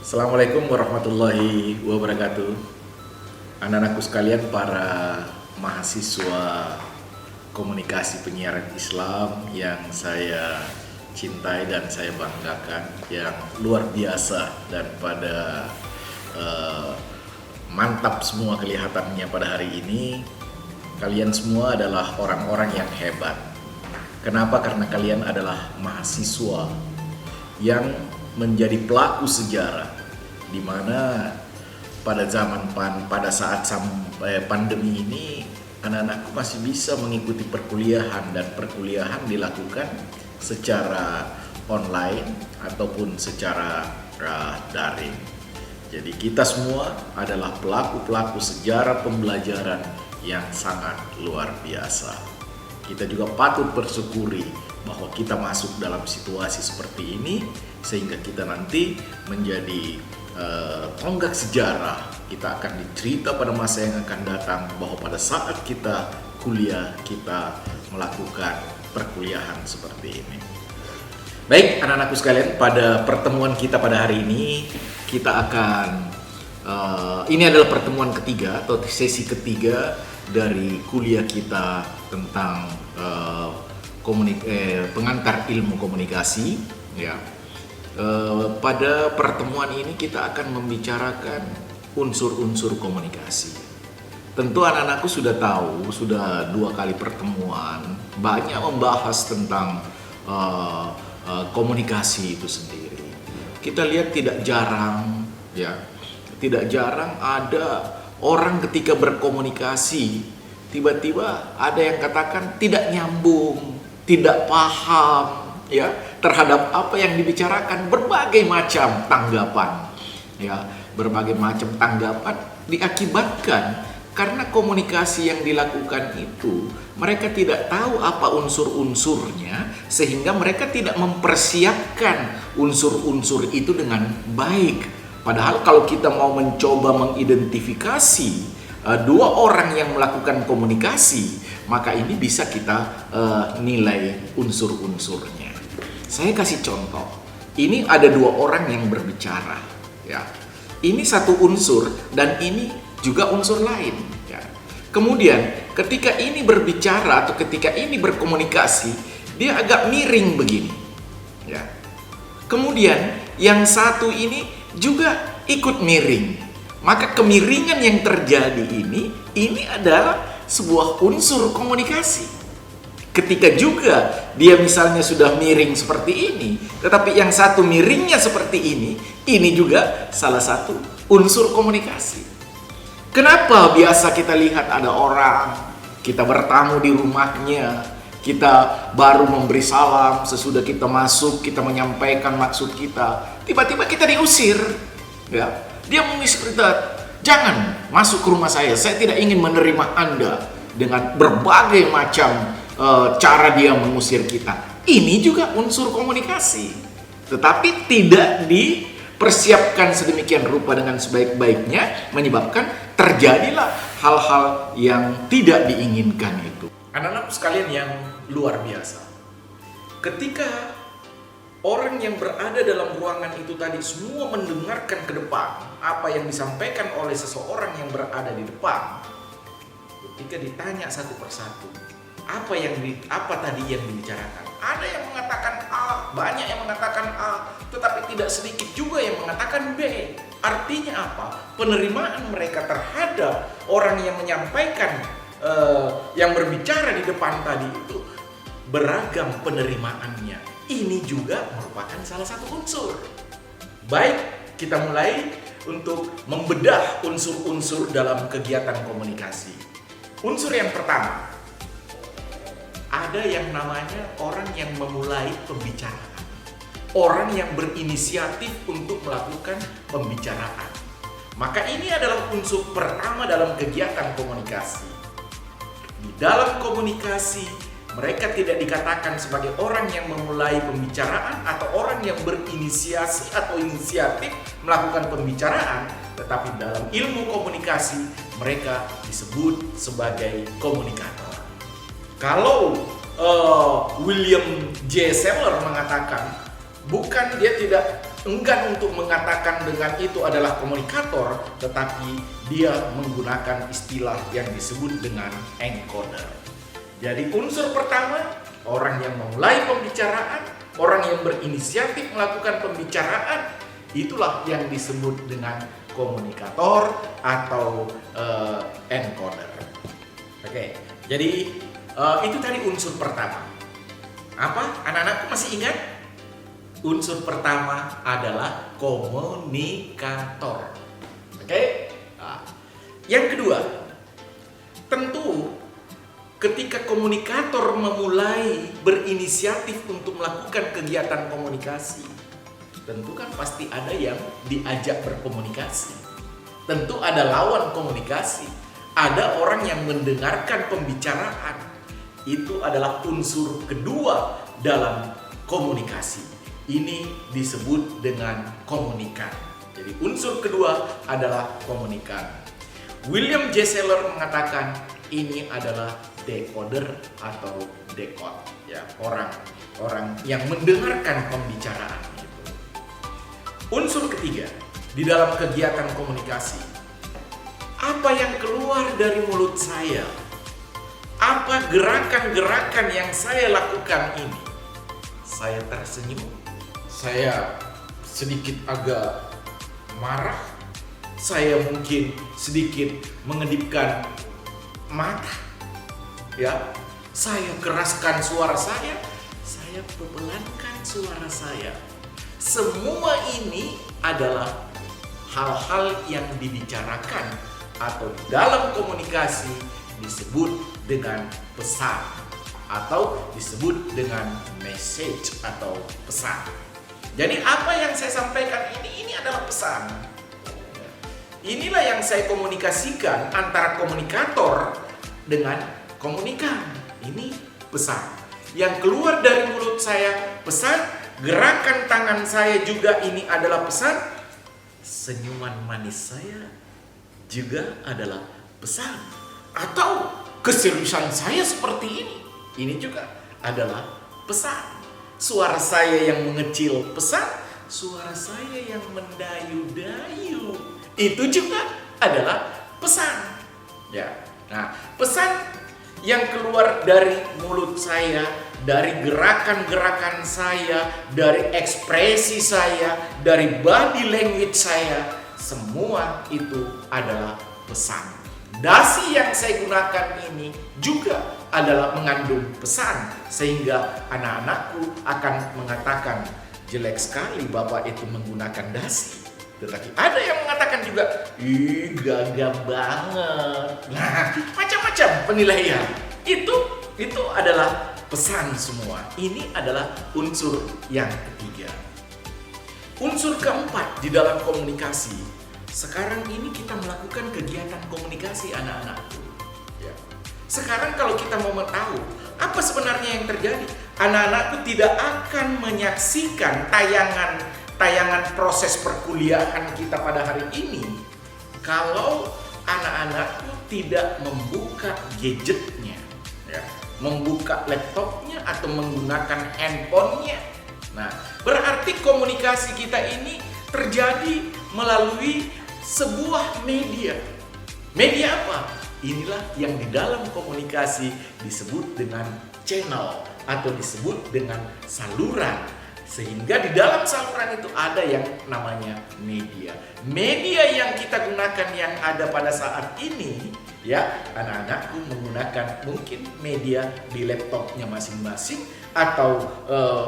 Assalamualaikum warahmatullahi wabarakatuh. Anak-anakku sekalian, para mahasiswa komunikasi penyiaran Islam yang saya cintai dan saya banggakan, yang luar biasa dan pada mantap semua kelihatannya pada hari ini. Kalian semua adalah orang-orang yang hebat. Kenapa? Karena kalian adalah mahasiswa yang menjadi pelaku sejarah, di mana pada saat pandemi ini anak-anakku masih bisa mengikuti perkuliahan, dan perkuliahan dilakukan secara online ataupun secara daring. Jadi kita semua adalah pelaku-pelaku sejarah pembelajaran yang sangat luar biasa. Kita juga patut bersyukuri bahwa kita masuk dalam situasi seperti ini, sehingga kita nanti menjadi tonggak sejarah. Kita akan dicerita pada masa yang akan datang bahwa pada saat kita kuliah, kita melakukan perkuliahan seperti ini. Baik, anak-anakku sekalian, pada pertemuan kita pada hari ini, kita akan ini adalah pertemuan ketiga atau sesi ketiga dari kuliah kita tentang pengantar ilmu komunikasi, ya. Pada pertemuan ini kita akan membicarakan unsur-unsur komunikasi. Tentu anak-anakku sudah tahu, sudah 2 kali pertemuan banyak membahas tentang komunikasi itu sendiri. Kita lihat tidak jarang ada orang ketika berkomunikasi tiba-tiba ada yang katakan tidak nyambung, tidak paham terhadap apa yang dibicarakan. Berbagai macam tanggapan, berbagai macam tanggapan diakibatkan karena komunikasi yang dilakukan itu mereka tidak tahu apa unsur-unsurnya, sehingga mereka tidak mempersiapkan unsur-unsur itu dengan baik. Padahal kalau kita mau mencoba mengidentifikasi 2 orang yang melakukan komunikasi, maka ini bisa kita nilai unsur-unsurnya. Saya kasih contoh. Ini ada 2 orang yang berbicara, Ini satu unsur dan ini juga unsur lain, Kemudian ketika ini berbicara atau ketika ini berkomunikasi, dia agak miring begini, Kemudian yang satu ini juga ikut miring. Maka kemiringan yang terjadi ini adalah sebuah unsur komunikasi. Ketika juga dia misalnya sudah miring seperti ini, tetapi yang satu miringnya seperti ini juga salah satu unsur komunikasi. Kenapa biasa kita lihat ada orang, kita bertamu di rumahnya, kita baru memberi salam, sesudah kita masuk, kita menyampaikan maksud kita, tiba-tiba kita diusir, Dia mengusir kita, jangan masuk ke rumah saya tidak ingin menerima Anda, dengan berbagai macam cara dia mengusir kita. Ini juga unsur komunikasi, tetapi tidak dipersiapkan sedemikian rupa dengan sebaik-baiknya, menyebabkan terjadilah hal-hal yang tidak diinginkan itu. Anak-anak sekalian yang luar biasa, ketika orang yang berada dalam ruangan itu tadi semua mendengarkan ke depan apa yang disampaikan oleh seseorang yang berada di depan, ketika ditanya satu persatu apa tadi yang dibicarakan, ada yang mengatakan A, banyak yang mengatakan A, tetapi tidak sedikit juga yang mengatakan B. Artinya apa? Penerimaan mereka terhadap orang yang menyampaikan, yang berbicara di depan tadi itu beragam penerimaannya. Ini juga merupakan salah satu unsur. Baik, kita mulai untuk membedah unsur-unsur dalam kegiatan komunikasi. Unsur yang pertama, ada yang namanya orang yang memulai pembicaraan. Orang yang berinisiatif untuk melakukan pembicaraan. Maka ini adalah unsur pertama dalam kegiatan komunikasi. Di dalam komunikasi, mereka tidak dikatakan sebagai orang yang memulai pembicaraan atau orang yang berinisiasi atau inisiatif melakukan pembicaraan, tetapi dalam ilmu komunikasi mereka disebut sebagai komunikator. Kalau William J. Sandler mengatakan, bukan dia tidak enggan untuk mengatakan dengan itu adalah komunikator, tetapi dia menggunakan istilah yang disebut dengan encoder. Jadi unsur pertama, orang yang memulai pembicaraan, orang yang berinisiatif melakukan pembicaraan, itulah yang disebut dengan komunikator atau encoder. Oke, jadi itu tadi unsur pertama. Apa? Anak-anakku masih ingat? Unsur pertama adalah komunikator. Oke? Nah, yang kedua, tentu ketika komunikator memulai berinisiatif untuk melakukan kegiatan komunikasi, tentu kan pasti ada yang diajak berkomunikasi. Tentu ada lawan komunikasi. Ada orang yang mendengarkan pembicaraan. Itu adalah unsur kedua dalam komunikasi. Ini disebut dengan komunikan. Jadi unsur kedua adalah komunikan. William J. Seller mengatakan ini adalah decoder atau decode, ya, orang yang mendengarkan pembicaraan itu. Unsur ketiga di dalam kegiatan komunikasi, apa yang keluar dari mulut saya, apa gerakan-gerakan yang saya lakukan ini. Saya tersenyum, saya sedikit agak marah, saya mungkin sedikit mengedipkan mata, ya, saya keraskan suara saya pepelankan suara saya. Semua ini adalah hal-hal yang dibicarakan atau dalam komunikasi disebut dengan pesan atau disebut dengan message atau pesan. Jadi apa yang saya sampaikan ini adalah pesan. Inilah yang saya komunikasikan antara komunikator dengan komunikan. Ini pesan. Yang keluar dari mulut saya pesan, gerakan tangan saya juga ini adalah pesan. Senyuman manis saya juga adalah pesan. Atau keseriusan saya seperti ini juga adalah pesan. Suara saya yang mengecil pesan, suara saya yang mendayu-dayu itu juga adalah pesan. Ya. Nah, pesan yang keluar dari mulut saya, dari gerakan-gerakan saya, dari ekspresi saya, dari body language saya, semua itu adalah pesan. Dasi yang saya gunakan ini juga adalah mengandung pesan, sehingga anak-anakku akan mengatakan, jelek sekali Bapak itu menggunakan dasi. Tetapi ada yang mengatakan juga, ih gagah banget. Nah, macam-macam penilaian. Itu adalah pesan semua. Ini adalah unsur yang ketiga. Unsur keempat di dalam komunikasi. Sekarang ini kita melakukan kegiatan komunikasi anak-anakku. Ya. Sekarang kalau kita mau tahu apa sebenarnya yang terjadi, anak-anakku tidak akan menyaksikan tayangan proses perkuliahan kita pada hari ini kalau anak-anakku tidak membuka gadgetnya, ya, membuka laptopnya atau menggunakan handphonenya. Nah, berarti komunikasi kita ini terjadi melalui sebuah media. Media apa? Inilah yang di dalam komunikasi disebut dengan channel atau disebut dengan saluran. Sehingga di dalam saluran itu ada yang namanya media. Media yang kita gunakan yang ada pada saat ini, ya, anak-anakku menggunakan mungkin media di laptopnya masing-masing atau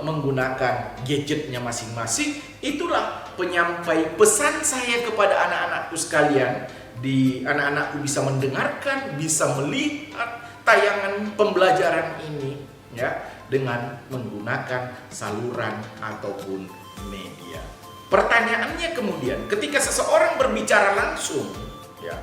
menggunakan gadgetnya masing-masing. Itulah penyampai pesan saya kepada anak-anakku sekalian. Anak-anakku bisa mendengarkan, bisa melihat tayangan pembelajaran ini, ya, dengan menggunakan saluran ataupun media. Pertanyaannya kemudian, ketika seseorang berbicara langsung, ya,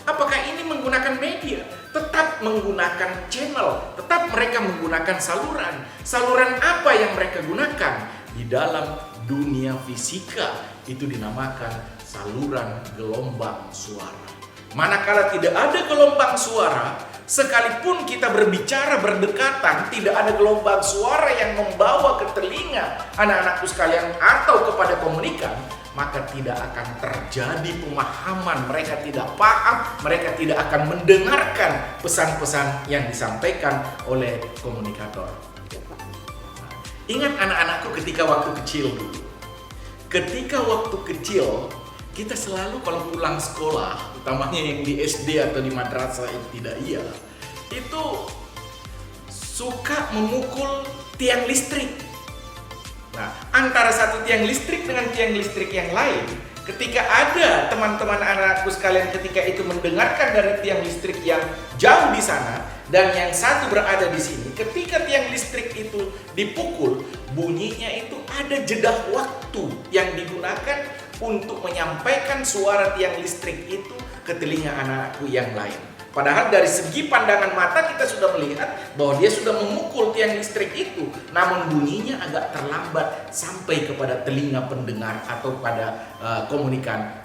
apakah ini menggunakan media? Tetap menggunakan channel, tetap mereka menggunakan saluran. Saluran apa yang mereka gunakan? Di dalam dunia fisika itu dinamakan saluran gelombang suara. Manakala tidak ada gelombang suara, sekalipun kita berbicara berdekatan, tidak ada gelombang suara yang membawa ke telinga anak-anakku sekalian atau kepada komunikan, maka tidak akan terjadi pemahaman. Mereka tidak paham, mereka tidak akan mendengarkan pesan-pesan yang disampaikan oleh komunikator. Ingat anak-anakku ketika waktu kecil dulu. Ketika waktu kecil, kita selalu kalau pulang sekolah, utamanya yang di SD atau di madrasah ibtidaiyah, itu suka memukul tiang listrik. Nah, antara satu tiang listrik dengan tiang listrik yang lain, ketika ada teman-teman anak-anakku sekalian ketika itu mendengarkan dari tiang listrik yang jauh di sana dan yang satu berada di sini, ketika tiang listrik itu dipukul, bunyinya itu ada jeda waktu yang digunakan untuk menyampaikan suara tiang listrik itu ke telinga anak-anakku yang lain. Padahal dari segi pandangan mata kita sudah melihat bahwa dia sudah memukul tiang listrik itu, namun bunyinya agak terlambat sampai kepada telinga pendengar atau pada komunikan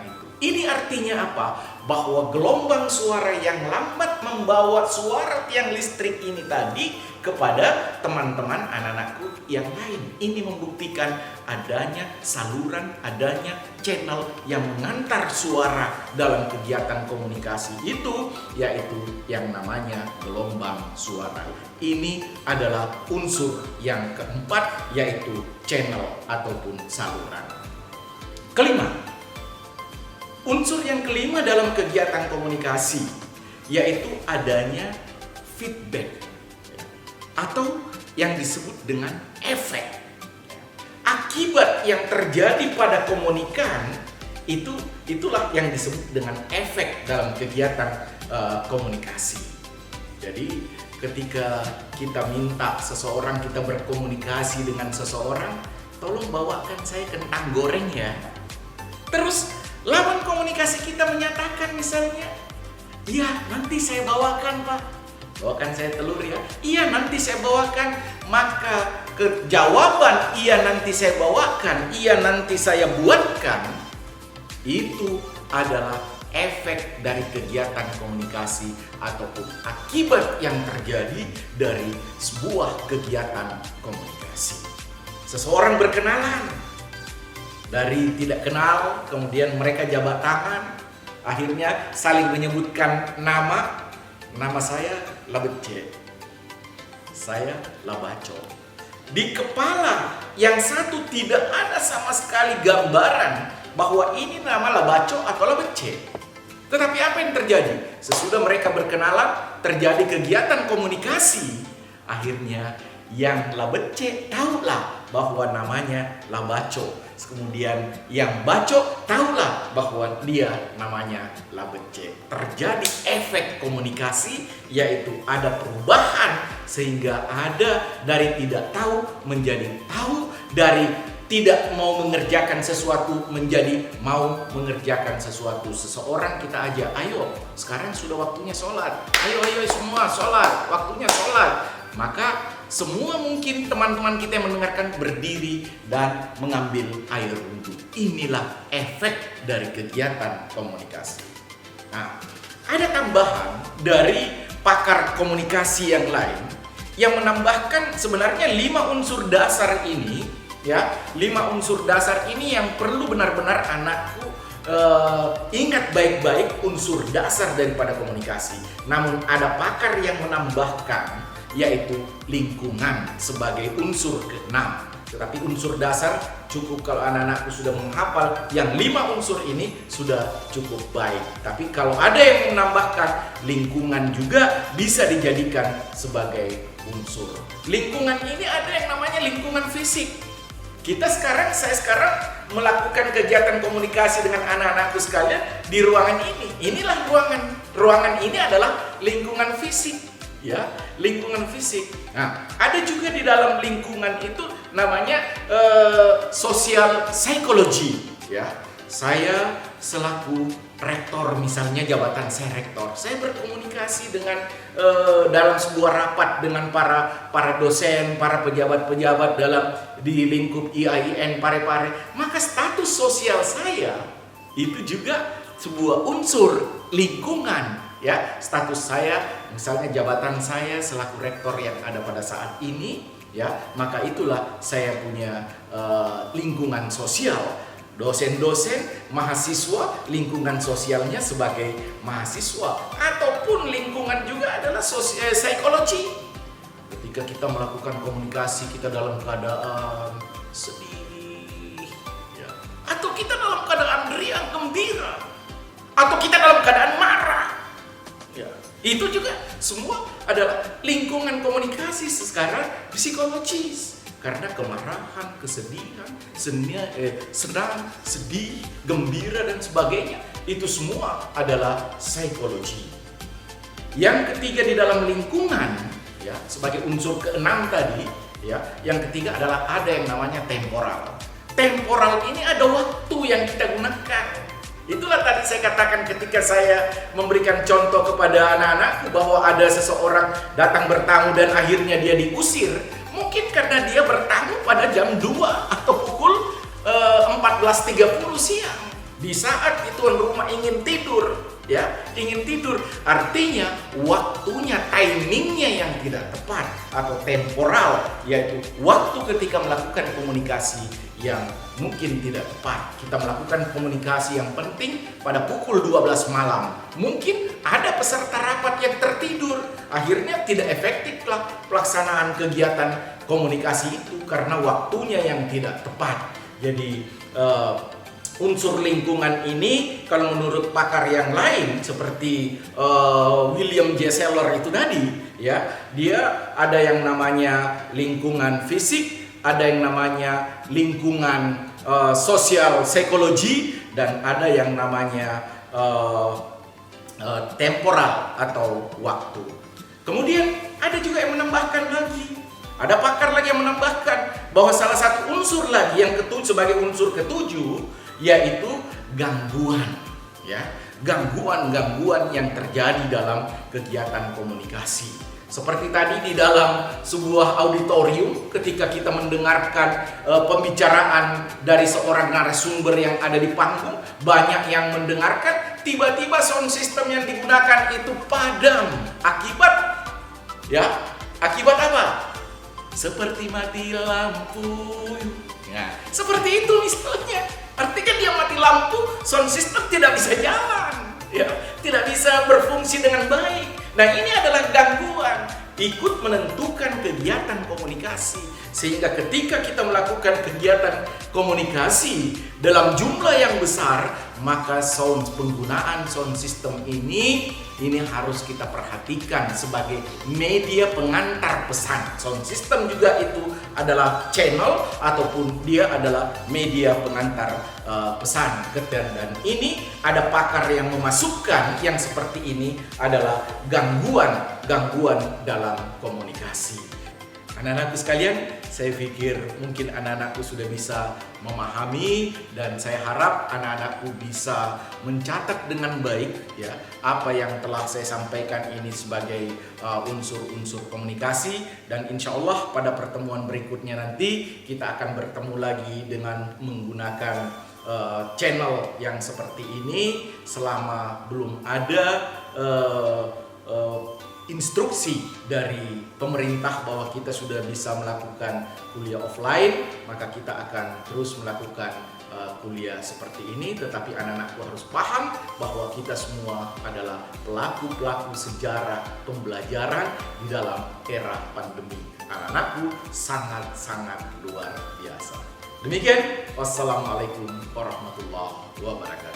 itu. Ini artinya apa? Bahwa gelombang suara yang lambat membawa suara tiang listrik ini tadi kepada teman-teman anak-anakku yang lain. Ini membuktikan adanya saluran, adanya channel yang mengantar suara dalam kegiatan komunikasi itu, yaitu yang namanya gelombang suara. Ini adalah unsur yang keempat, yaitu channel ataupun saluran. Kelima, unsur yang kelima dalam kegiatan komunikasi yaitu adanya feedback atau yang disebut dengan efek. Akibat yang terjadi pada komunikan itulah yang disebut dengan efek dalam kegiatan komunikasi. Jadi ketika kita minta seseorang, kita berkomunikasi dengan seseorang, tolong bawakan saya kentang goreng ya. Terus lawan komunikasi kita menyatakan misalnya, iya nanti saya bawakan Pak, bawakan saya telur ya, iya nanti saya bawakan. Maka jawaban iya nanti saya bawakan, iya nanti saya buatkan, itu adalah efek dari kegiatan komunikasi ataupun akibat yang terjadi dari sebuah kegiatan komunikasi. Seseorang berkenalan, dari tidak kenal, kemudian mereka jabat tangan, akhirnya saling menyebutkan nama. Nama saya Labece, saya Labaco. Di kepala yang satu tidak ada sama sekali gambaran bahwa ini nama Labaco atau Labece. Tetapi apa yang terjadi? Sesudah mereka berkenalan, terjadi kegiatan komunikasi. Akhirnya yang Labece tahulah bahwa namanya Labaco. Kemudian yang Baco tahulah bahwa dia namanya Labece. Terjadi efek komunikasi, yaitu ada perubahan sehingga ada dari tidak tahu menjadi tahu, dari tidak mau mengerjakan sesuatu menjadi mau mengerjakan sesuatu. Seseorang kita ajak, ayo sekarang sudah waktunya sholat, ayo semua sholat, waktunya sholat. Maka semua mungkin teman-teman kita yang mendengarkan berdiri dan mengambil air wudhu. Inilah efek dari kegiatan komunikasi. Nah, ada tambahan dari pakar komunikasi yang lain yang menambahkan sebenarnya 5 unsur dasar ini, ya, 5 unsur dasar ini yang perlu benar-benar anakku ingat baik-baik unsur dasar daripada komunikasi. Namun ada pakar yang menambahkan yaitu lingkungan sebagai unsur ke-6. Tetapi unsur dasar cukup kalau anak-anakku sudah menghafal yang 5 unsur ini sudah cukup baik. Tapi kalau ada yang menambahkan, lingkungan juga bisa dijadikan sebagai unsur. Lingkungan ini ada yang namanya lingkungan fisik. Saya sekarang melakukan kegiatan komunikasi dengan anak-anakku sekalian di ruangan ini. Inilah ruangan. Ruangan ini adalah lingkungan fisik. Ya, lingkungan fisik. Nah, ada juga di dalam lingkungan itu namanya sosial psikologi. Ya, saya selaku rektor, misalnya jabatan saya rektor, saya berkomunikasi dengan dalam sebuah rapat dengan para dosen, para pejabat-pejabat di lingkup IAIN Parepare. Maka status sosial saya itu juga sebuah unsur lingkungan ya, status saya, misalnya jabatan saya selaku rektor yang ada pada saat ini, ya, maka itulah saya punya lingkungan sosial. Dosen-dosen, mahasiswa, lingkungan sosialnya sebagai mahasiswa, ataupun lingkungan juga adalah psikologi. Ketika kita melakukan komunikasi, kita dalam keadaan sedih, ya, atau kita dalam keadaan riang gembira, atau kita dalam keadaan marah, ya, itu juga semua adalah lingkungan komunikasi secara psikologis. Karena kemarahan, kesedihan, senang, sedih, gembira, dan sebagainya, itu semua adalah psikologi. Yang ketiga di dalam lingkungan, ya, sebagai unsur keenam tadi, ya, yang ketiga adalah ada yang namanya temporal. Temporal ini ada waktu yang kita gunakan. Itulah tadi saya katakan ketika saya memberikan contoh kepada anak-anakku bahwa ada seseorang datang bertamu dan akhirnya dia diusir. Mungkin karena dia bertamu pada jam 2 atau pukul 14.30 siang. Di saat tuan rumah ingin tidur, ya, ingin tidur. Artinya waktunya, timingnya yang tidak tepat atau temporal, yaitu waktu ketika melakukan komunikasi yang mungkin tidak tepat. Kita melakukan komunikasi yang penting pada pukul 12 malam. Mungkin ada peserta rapat yang tertidur. Akhirnya tidak efektiflah pelaksanaan kegiatan komunikasi itu karena waktunya yang tidak tepat. Jadi unsur lingkungan ini kalau menurut pakar yang lain seperti William J. Seller itu tadi, ya, dia ada yang namanya lingkungan fisik, ada yang namanya lingkungan sosial psikologi, dan ada yang namanya temporal atau waktu. Kemudian ada juga yang menambahkan lagi, ada pakar lagi yang menambahkan bahwa salah satu unsur lagi yang sebagai unsur ketujuh yaitu gangguan, ya, gangguan yang terjadi dalam kegiatan komunikasi. Seperti tadi di dalam sebuah auditorium ketika kita mendengarkan pembicaraan dari seorang narasumber yang ada di panggung, banyak yang mendengarkan, tiba-tiba sound system yang digunakan itu padam. Akibat apa? Seperti mati lampu. Nah, seperti itu misalnya. Artinya dia mati lampu, sound system tidak bisa jalan, ya, tidak bisa berfungsi dengan baik. Nah, ini adalah gangguan ikut menentukan kegiatan komunikasi. Sehingga ketika kita melakukan kegiatan komunikasi dalam jumlah yang besar, maka penggunaan sound system ini harus kita perhatikan sebagai media pengantar pesan. Sound system juga itu adalah channel ataupun dia adalah media pengantar pesan. Dan ini ada pakar yang memasukkan yang seperti ini adalah gangguan dalam komunikasi. Anak-anakku sekalian, saya pikir mungkin anak-anakku sudah bisa memahami, dan saya harap anak-anakku bisa mencatat dengan baik, ya, apa yang telah saya sampaikan ini sebagai unsur-unsur komunikasi. Dan insya Allah pada pertemuan berikutnya nanti kita akan bertemu lagi dengan menggunakan channel yang seperti ini selama belum ada instruksi dari pemerintah bahwa kita sudah bisa melakukan kuliah offline, maka kita akan terus melakukan kuliah seperti ini. Tetapi anak-anakku harus paham bahwa kita semua adalah pelaku-pelaku sejarah pembelajaran di dalam era pandemi. Anak-anakku sangat-sangat luar biasa. Demikian, wassalamualaikum warahmatullahi wabarakatuh.